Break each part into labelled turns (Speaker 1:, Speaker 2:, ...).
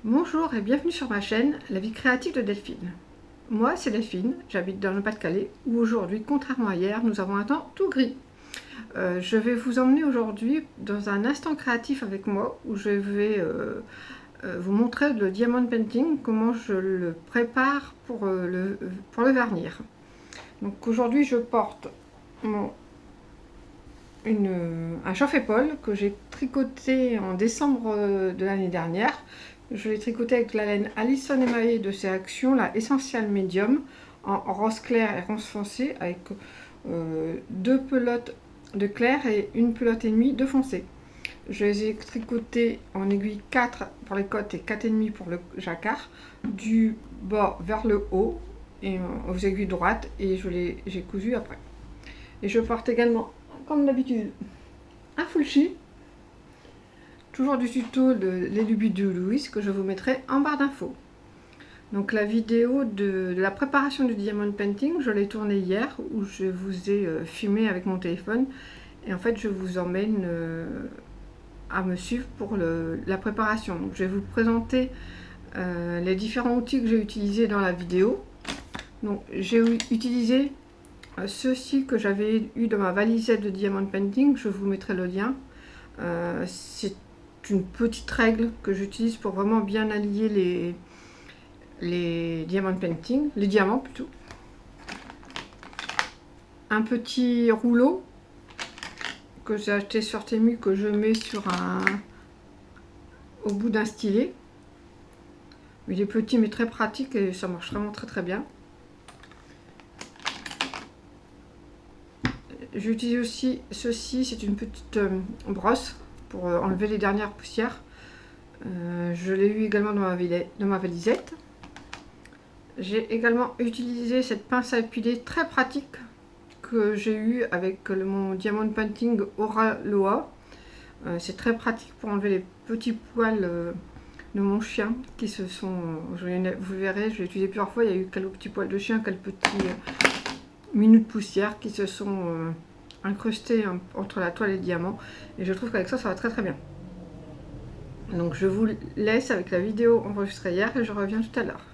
Speaker 1: Bonjour et bienvenue sur ma chaîne La vie créative de Delphine. Moi c'est Delphine, j'habite dans le Pas-de-Calais où aujourd'hui, contrairement à hier, nous avons un temps tout gris. Je vais vous emmener aujourd'hui dans un instant créatif avec moi où je vais vous montrer le diamond painting, comment je le prépare pour le vernir. Donc aujourd'hui je porte un chauffe-épaule que j'ai tricoté en décembre de l'année dernière. Je l'ai tricoté avec la laine Allison émaillée de chez Action, la Essential Medium, en rose clair et rose foncé, avec deux pelotes de clair et une pelote et demie de foncé. Je les ai tricotés en aiguille 4 pour les côtes et 4,5 pour le jacquard, du bas vers le haut et aux aiguilles droites, et j'ai cousu après. Et je porte également, comme d'habitude, un full-chi, toujours du tuto de l'élubi de Louise que je vous mettrai en barre d'infos. Donc la vidéo de la préparation du diamond painting, je l'ai tournée hier où je vous ai filmé avec mon téléphone, et en fait je vous emmène à me suivre pour la préparation. Donc, je vais vous présenter les différents outils que j'ai utilisés dans la vidéo. Donc j'ai utilisé ceux-ci que j'avais eu dans ma valisette de diamond painting, je vous mettrai le lien. C'est une petite règle que j'utilise pour vraiment bien allier les diamond painting, les diamants plutôt. Un petit rouleau que j'ai acheté sur Temu, que je mets au bout d'un stylet. Il est petit mais très pratique et ça marche vraiment très bien. J'utilise aussi ceci, c'est une petite brosse pour enlever les dernières poussières. Je l'ai eu également dans ma valisette. J'ai également utilisé cette pince à épiler très pratique que j'ai eu avec mon diamond painting Aura Loa. C'est très pratique pour enlever les petits poils de mon chien qui se sont... vous verrez, je l'ai utilisé plusieurs fois, il y a eu quelques petits poils de chien, quelques petits minutes de poussière qui se sont incrustés entre la toile et le diamant. Et je trouve qu'avec ça, ça va très bien. Donc je vous laisse avec la vidéo enregistrée hier et je reviens tout à l'heure.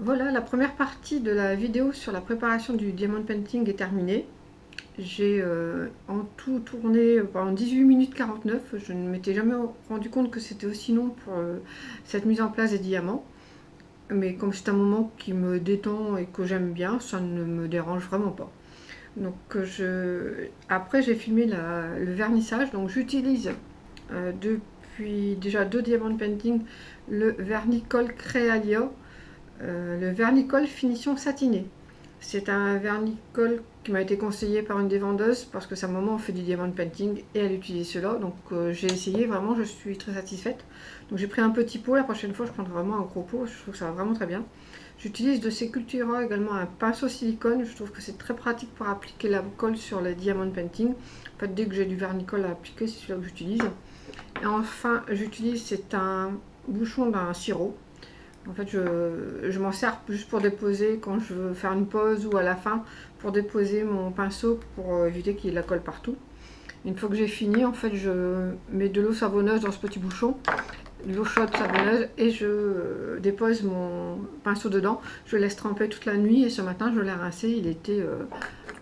Speaker 1: Voilà, la première partie de la vidéo sur la préparation du diamond painting est terminée. J'ai en tout tourné pendant 18 minutes 49. Je ne m'étais jamais rendu compte que c'était aussi long pour cette mise en place des diamants. Mais comme c'est un moment qui me détend et que j'aime bien, ça ne me dérange vraiment pas. Donc après j'ai filmé le vernissage. Donc j'utilise depuis déjà 2 diamond painting le Vernicol Crealia, le Vernicol finition satinée. C'est un vernicol qui m'a été conseillé par une des vendeuses parce que sa maman fait du diamond painting et elle utilise cela. Donc j'ai essayé, vraiment je suis très satisfaite. Donc j'ai pris un petit pot, la prochaine fois je prendrai vraiment un gros pot, je trouve que ça va vraiment très bien. J'utilise de Secultura également un pinceau silicone, je trouve que c'est très pratique pour appliquer la colle sur le diamond painting. En fait dès que j'ai du vernicol à appliquer, c'est celui-là que j'utilise. Et enfin j'utilise, c'est un bouchon d'un sirop. En fait, je m'en sers juste pour déposer quand je veux faire une pause ou à la fin pour déposer mon pinceau pour éviter qu'il y ait de la colle partout. Une fois que j'ai fini, en fait, je mets de l'eau savonneuse dans ce petit bouchon, de l'eau chaude savonneuse, et je dépose mon pinceau dedans. Je le laisse tremper toute la nuit et ce matin, je l'ai rincé. Il était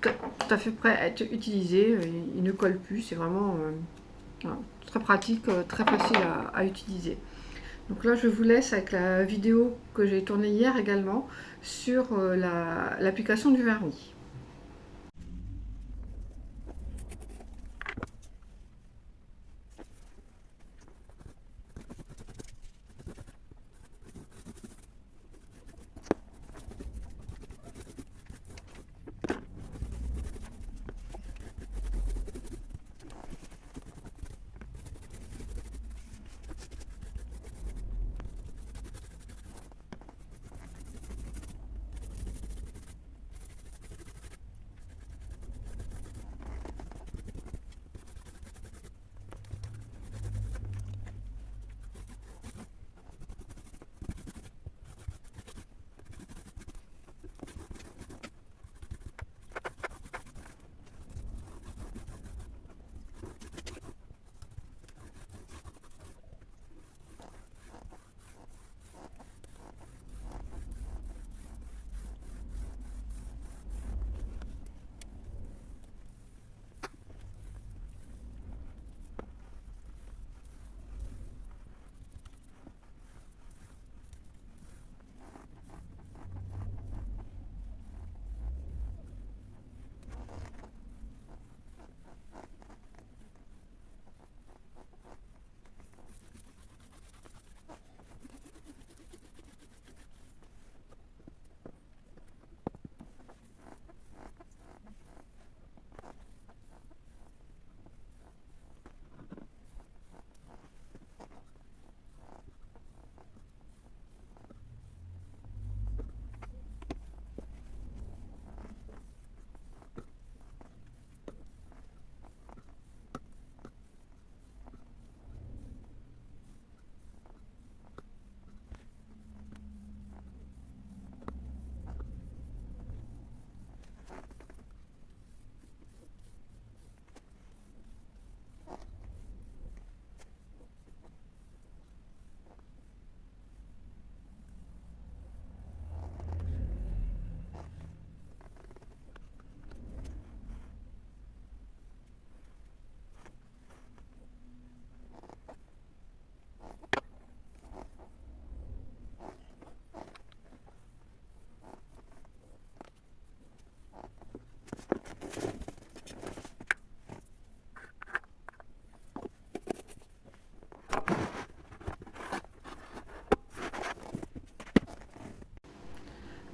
Speaker 1: tout à fait prêt à être utilisé. Il ne colle plus. C'est vraiment voilà, très pratique, très facile à utiliser. Donc là, je vous laisse avec la vidéo que j'ai tournée hier également sur l'application du vernis.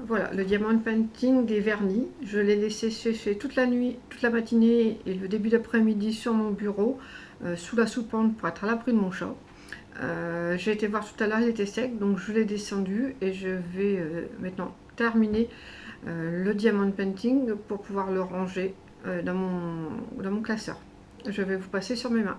Speaker 1: Voilà, le diamond painting est verni. Je l'ai laissé sécher toute la nuit, toute la matinée et le début d'après-midi sur mon bureau, sous la soupente pour être à l'abri de mon chat. J'ai été voir tout à l'heure, il était sec, donc je l'ai descendu et je vais maintenant terminer le diamond painting pour pouvoir le ranger dans mon classeur. Je vais vous passer sur mes mains.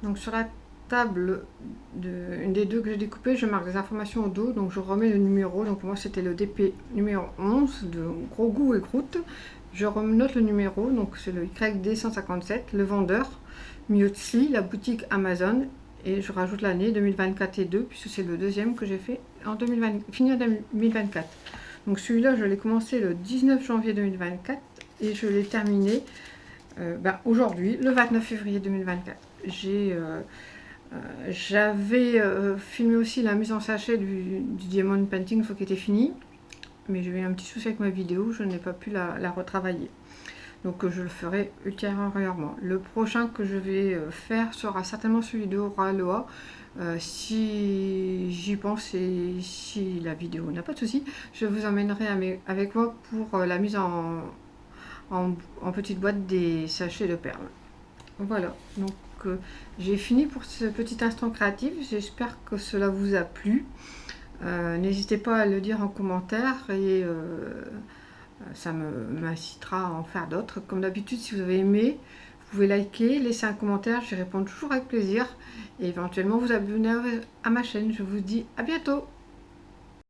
Speaker 1: Donc sur la table, une des deux que j'ai découpées, je marque des informations au dos, donc je remets le numéro. Donc moi c'était le DP numéro 11 de Gros Goût et Croûte. Je note le numéro, donc c'est le YD 157, le vendeur, Miotsi, la boutique Amazon, et je rajoute l'année 2024 et 2, puisque c'est le deuxième que j'ai fait en 2020, fini en 2024. Donc celui-là, je l'ai commencé le 19 janvier 2024 et je l'ai terminé aujourd'hui, le 29 février 2024. J'avais filmé aussi la mise en sachet du Diamond Painting, une fois qu'il était fini, mais j'ai eu un petit souci avec ma vidéo, je n'ai pas pu la retravailler. Donc je le ferai ultérieurement. Le prochain que je vais faire sera certainement celui de Raloa. Si j'y pense et si la vidéo n'a pas de souci, je vous emmènerai avec moi pour la mise en petite boîte des sachets de perles. Voilà, donc j'ai fini pour ce petit instant créatif. J'espère que cela vous a plu. N'hésitez pas à le dire en commentaire et ça m'incitera à en faire d'autres. Comme d'habitude, si vous avez aimé, vous pouvez liker, laisser un commentaire, j'y réponds toujours avec plaisir. Et éventuellement vous abonner à ma chaîne. Je vous dis à bientôt.